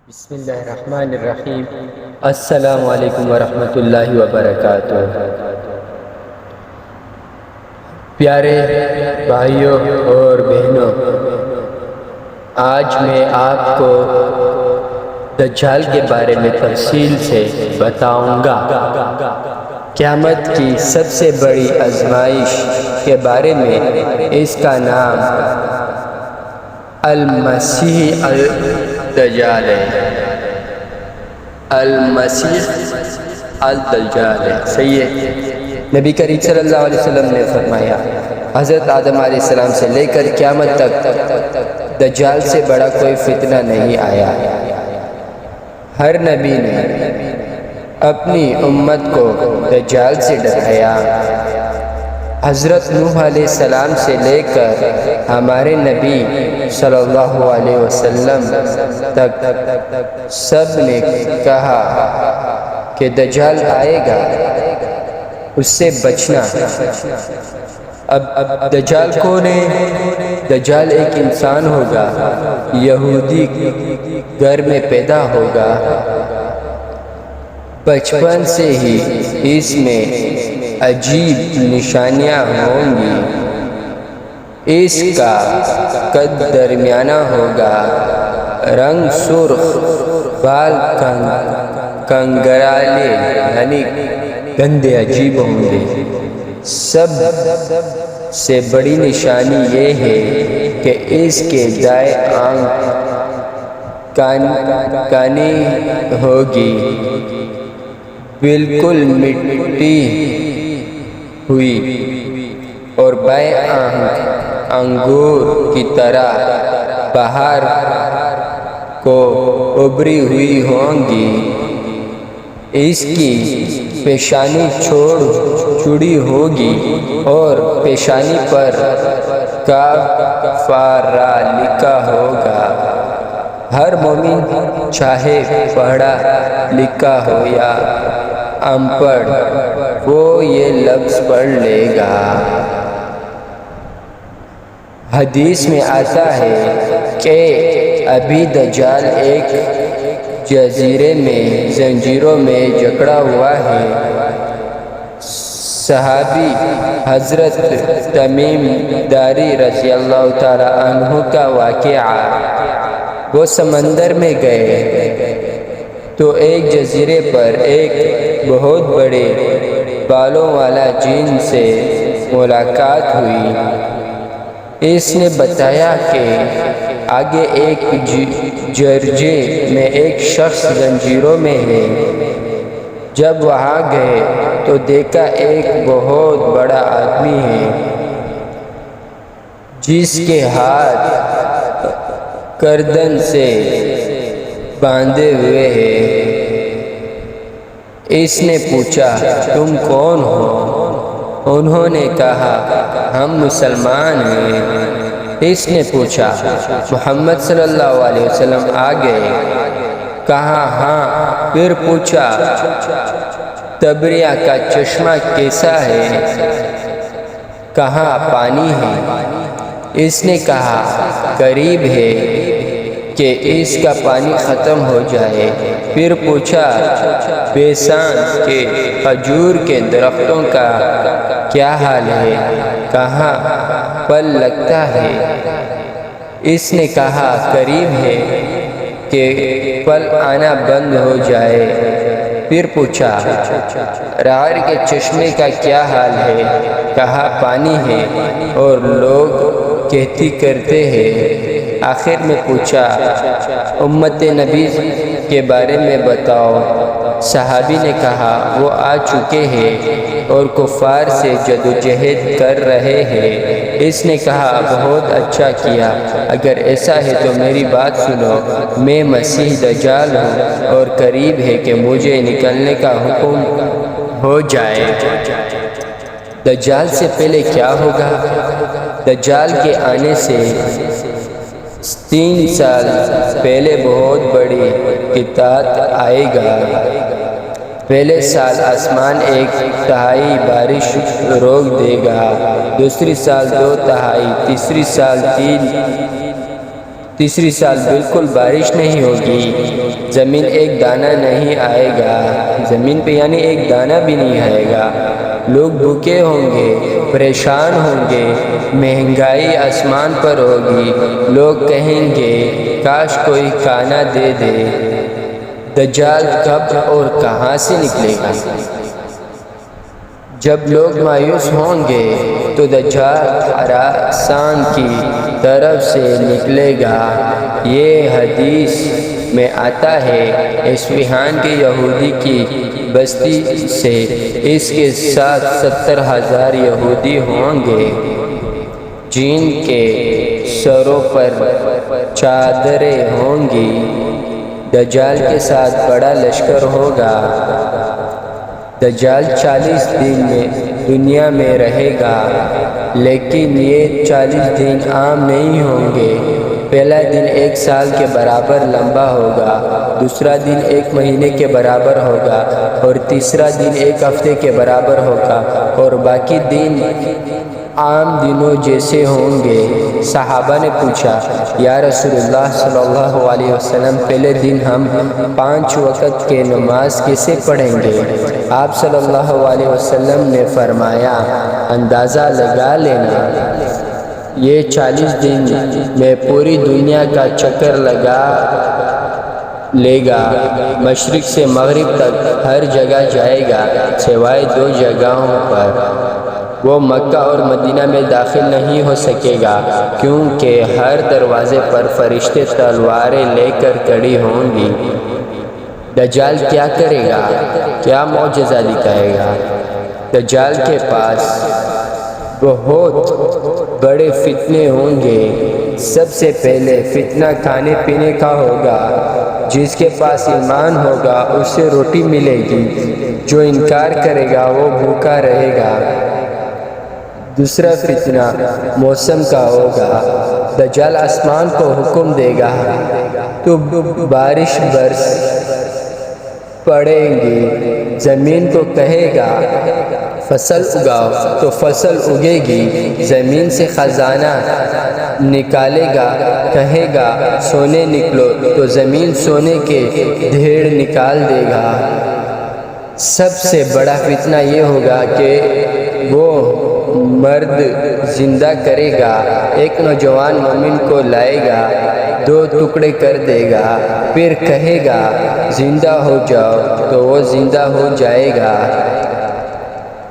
بسم اللہ الرحمن الرحیم۔ السلام علیکم ورحمۃ اللہ وبرکاتہ۔ پیارے بھائیوں اور بہنوں، آج میں آپ کو دجال کے بارے میں تفصیل سے بتاؤں گا۔ قیامت کی سب سے بڑی آزمائش کے بارے میں اس کا نام المسیح الدجال ہے۔ المسیح الدجال ہے، صحیح ہے۔ نبی کریم صلی اللہ علیہ وسلم نے فرمایا، حضرت آدم علیہ السلام سے لے کر قیامت تک دجال سے بڑا کوئی فتنہ نہیں آیا۔ ہر نبی نے اپنی امت کو دجال سے ڈرایا۔ حضرت نوح علیہ السلام سے لے کر ہمارے نبی صلی اللہ علیہ وسلم تک سب نے کہا کہ دجال آئے گا، اس سے بچنا۔ اب دجال کون ہے؟ دجال ایک انسان ہوگا، یہودی گھر میں پیدا ہوگا۔ بچپن سے ہی اس میں عجیب نشانیاں ہوں گی۔ اس کا قد درمیانہ ہوگا، رنگ سرخ، بال کنگرالے یعنی گندے عجیب ہوں گے۔ سب سے بڑی نشانی یہ ہے کہ اس کے دائیں آنکھ کانی ہوگی، بالکل مٹی ہوئی، اور بائیں آنکھ انگور کی طرح باہر کو ابھری ہوئی ہوں گی۔ اس کی پیشانی چوڑی ہوگی اور پیشانی پر کفارہ لکھا ہوگا۔ ہر مومن چاہے پڑھا لکھا ہو یا ان پڑھ، وہ یہ لفظ پڑھ لے گا۔ حدیث میں آتا ہے کہ ابھی دجال ایک جزیرے میں زنجیروں میں جکڑا ہوا ہے۔ صحابی حضرت تمیم داری رضی اللہ تعالی عنہ کا واقعہ، وہ سمندر میں گئے تو ایک جزیرے پر ایک بہت بڑے بالوں والا جن سے ملاقات ہوئی۔ اس نے بتایا کہ آگے ایک جرجے میں ایک شخص زنجیروں میں ہے۔ جب وہاں گئے تو دیکھا ایک بہت بڑا آدمی ہے جس کے ہاتھ گردن سے باندھے ہوئے ہیں۔ اس نے پوچھا، تم کون ہو؟ انہوں نے کہا، ہم مسلمان ہیں۔ اس نے پوچھا، محمد صلی اللہ علیہ وسلم آ گئے؟ کہا ہاں۔ پھر پوچھا، تبریہ کا چشمہ کیسا ہے؟ کہا پانی ہے۔ اس نے کہا، قریب ہے کہ اس کا پانی ختم ہو جائے۔ پھر پوچھا، بیسان کے کھجور کے درختوں کا کیا حال ہے؟ کہا پھل لگتا ہے۔ اس نے کہا، قریب ہے کہ پھل آنا بند ہو جائے۔ پھر پوچھا، راہر کے چشمے کا کیا حال ہے؟ کہا پانی ہے اور لوگ کھیتی کرتے ہیں۔ آخر میں پوچھا، امت نبی کے بارے میں بتاؤ۔ صحابی نے کہا، وہ آ چکے ہیں اور کفار سے جدوجہد کر رہے ہیں۔ اس نے کہا، بہت اچھا کیا، اگر ایسا ہے تو میری بات سنو، میں مسیح دجال ہوں اور قریب ہے کہ مجھے نکلنے کا حکم ہو جائے۔ دجال سے پہلے کیا ہوگا؟ دجال کے آنے سے 3 سال پہلے بہت بڑی قحط آئے گا۔ پہلے سال آسمان 1/3 بارش روک دے گا، دوسری سال 2/3، تیسری سال تیسری سال بالکل بارش نہیں ہوگی، زمین ایک دانہ نہیں آئے گا، زمین پہ یعنی ایک دانہ بھی نہیں آئے گا، لوگ بھوکے ہوں گے، پریشان ہوں گے، مہنگائی آسمان پر ہوگی، لوگ کہیں گے کاش کوئی کھانا دے دے۔ دجال کب اور کہاں سے نکلے گا؟ جب لوگ مایوس ہوں گے تو دجال خراسان کی طرف سے نکلے گا۔ یہ حدیث میں آتا ہے، اصفہان کے یہودی کی بستی سے اس کے ساتھ 70,000 یہودی ہوں گے جن کے سروں پر چادریں ہوں گی۔ دجال کے ساتھ بڑا لشکر ہوگا۔ دجال 40 دن میں دنیا میں رہے گا، لیکن یہ 40 دن عام نہیں ہوں گے۔ پہلا دن 1 سال کے برابر لمبا ہوگا، دوسرا دن 1 مہینے کے برابر ہوگا، اور تیسرا دن 1 ہفتے کے برابر ہوگا، اور باقی دن عام دنوں جیسے ہوں گے۔ صحابہ نے پوچھا، یا رسول اللہ صلی اللہ علیہ وسلم، پہلے دن ہم 5 وقت کے نماز کیسے پڑھیں گے؟ آپ صلی اللہ علیہ وسلم نے فرمایا، اندازہ لگا لینا، یہ 40 دن میں پوری دنیا کا چکر لگا لے گا، مشرق سے مغرب تک ہر جگہ جائے گا سوائے 2 جگہوں پر۔ وہ مکہ اور مدینہ میں داخل نہیں ہو سکے گا، کیونکہ ہر دروازے پر فرشتے تلواریں لے کر کھڑی ہوں گی۔ دجال کیا کرے گا؟ کیا معجزہ دکھائے گا؟ دجال کے پاس بہت بڑے فتنے ہوں گے۔ سب سے پہلے فتنہ کھانے پینے کا ہوگا۔ جس کے پاس ایمان ہوگا اسے روٹی ملے گی، جو انکار کرے گا وہ بھوکا رہے گا۔ دوسرا فتنہ موسم کا ہوگا۔ دجال آسمان کو حکم دے گا تو بارش برس پڑیں گی، زمین کو کہے گا فصل اگاؤ تو فصل اگے گی، زمین سے خزانہ نکالے گا، کہے گا سونے نکلو تو زمین سونے کے ڈھیر نکال دے گا۔ سب سے بڑا فتنہ یہ ہوگا کہ وہ مرد زندہ کرے گا، ایک نوجوان مومن کو لائے گا، 2 ٹکڑے کر دے گا، پھر کہے گا زندہ ہو جاؤ تو وہ زندہ ہو جائے گا۔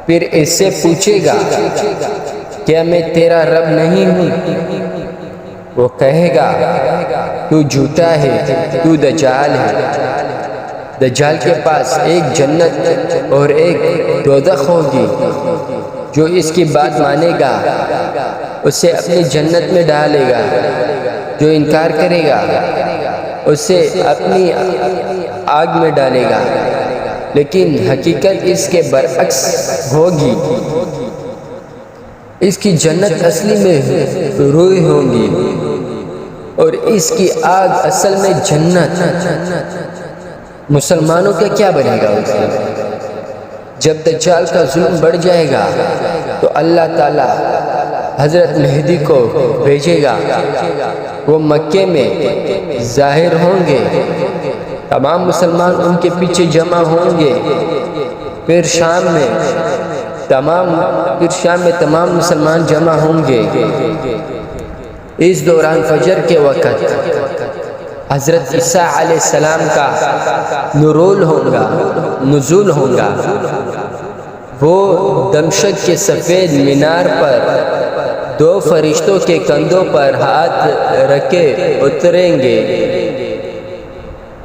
پھر اس سے پوچھے گا کیا میں تیرا رب نہیں ہوں؟ وہ کہے گا تو جھوٹا ہے، تو دجال ہے۔ دجال کے پاس ایک جنت اور ایک دوزخ ہوگی، جو اس کی بات مانے گا اسے اپنی جنت میں ڈالے گا، جو انکار کرے گا اسے اپنی آگ میں ڈالے گا۔ لیکن حقیقت اس کے برعکس ہوگی، اس کی جنت اصلی میں روح ہوگی اور اس کی آگ اصل میں جنت۔ مسلمانوں کا کیا بنے گا اس میں؟ جب دجال کا ظلم بڑھ جائے گا تو اللہ تعالیٰ حضرت مہدی کو بھیجے گا، وہ مکے میں ظاہر ہوں گے، تمام مسلمان ان کے پیچھے جمع ہوں گے، پھر شام میں تمام مسلمان جمع ہوں گے۔ اس دوران فجر کے وقت حضرت عیسیٰ علیہ السلام کا نزول ہوگا۔ وہ دمشق کے سفید مینار پر 2 فرشتوں کے کندھوں پر ہاتھ رکھے اتریں گے۔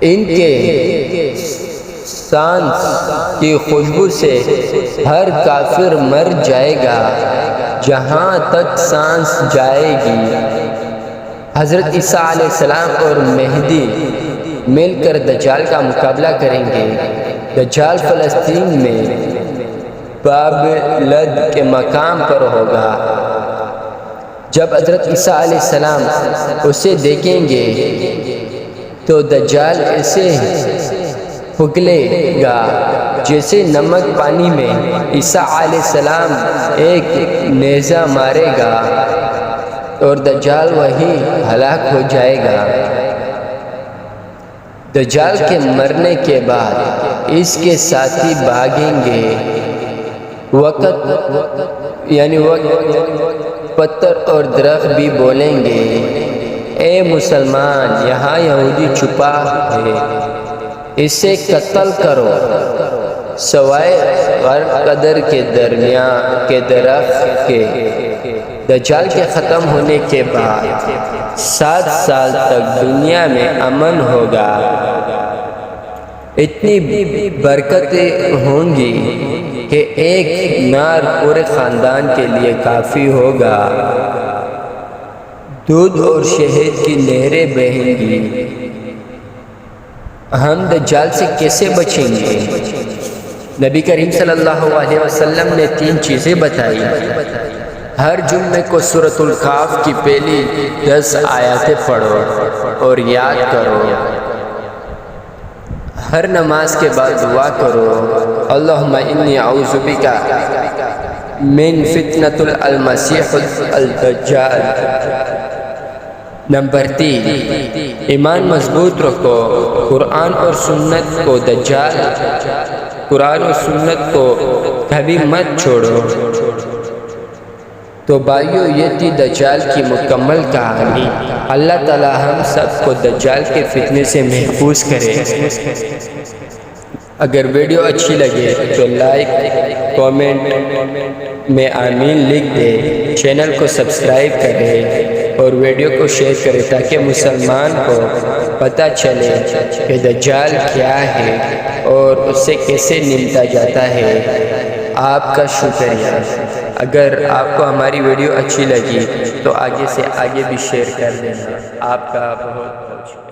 ان کے سانس کی خوشبو سے ہر کافر مر جائے گا، جہاں تک سانس جائے گی۔ حضرت عیسیٰ علیہ السلام اور مہدی مل کر دجال کا مقابلہ کریں گے۔ دجال فلسطین میں باب لد کے مقام پر ہوگا۔ جب حضرت عیسیٰ علیہ السلام اسے دیکھیں گے تو دجال ایسے پگھلے گا جیسے نمک پانی میں۔ عیسیٰ علیہ السلام ایک نیزہ مارے گا اور دجال وہی ہلاک ہو جائے گا۔ دجال کے مرنے کے بعد اس کے ساتھی بھاگیں گے، وقت پتھر اور درخت بھی بولیں گے اے مسلمان، یہاں یہودی چھپا ہے، اسے قتل کرو، سوائے غرقدر کے درمیان کے درخت کے۔ دجال کے ختم ہونے کے بعد 7 سال تک دنیا میں امن ہوگا، اتنی برکتیں ہوں گی کہ ایک نار پورے خاندان کے لیے کافی ہوگا، دودھ اور شہد کی نہریں بہیں گی۔ ہم دجال سے کیسے بچیں گے؟ نبی کریم صلی اللہ علیہ وسلم نے 3 چیزیں بتائی۔ ہر جمعے کو سورۃ الکہف کی پہلی 10 آیاتیں پڑھو اور یاد کرو۔ ہر نماز کے بعد دعا کرو، اللہم انی اعوذ بک من فتنۃ المسیح الدجال۔ نمبر 3، ایمان مضبوط رکھو، قرآن اور سنت کو کبھی مت چھوڑو۔ تو بھائیو، یہ تھی دجال کی مکمل کہانی۔ اللہ تعالی ہم سب کو دجال کے فتنے سے محفوظ کرے۔ اگر ویڈیو اچھی لگے تو لائک، کومنٹ میں آمین لکھ دے، چینل کو سبسکرائب کرے اور ویڈیو کو شیئر کرے تاکہ مسلمان کو پتہ چلے کہ دجال کیا ہے اور اس سے کیسے نمٹا جاتا ہے۔ آپ کا شکریہ۔ اگر آپ کو ہماری ویڈیو اچھی لگی تو آگے سے آگے بھی شیئر کر دینا۔ آپ کا بہت بہت شکریہ۔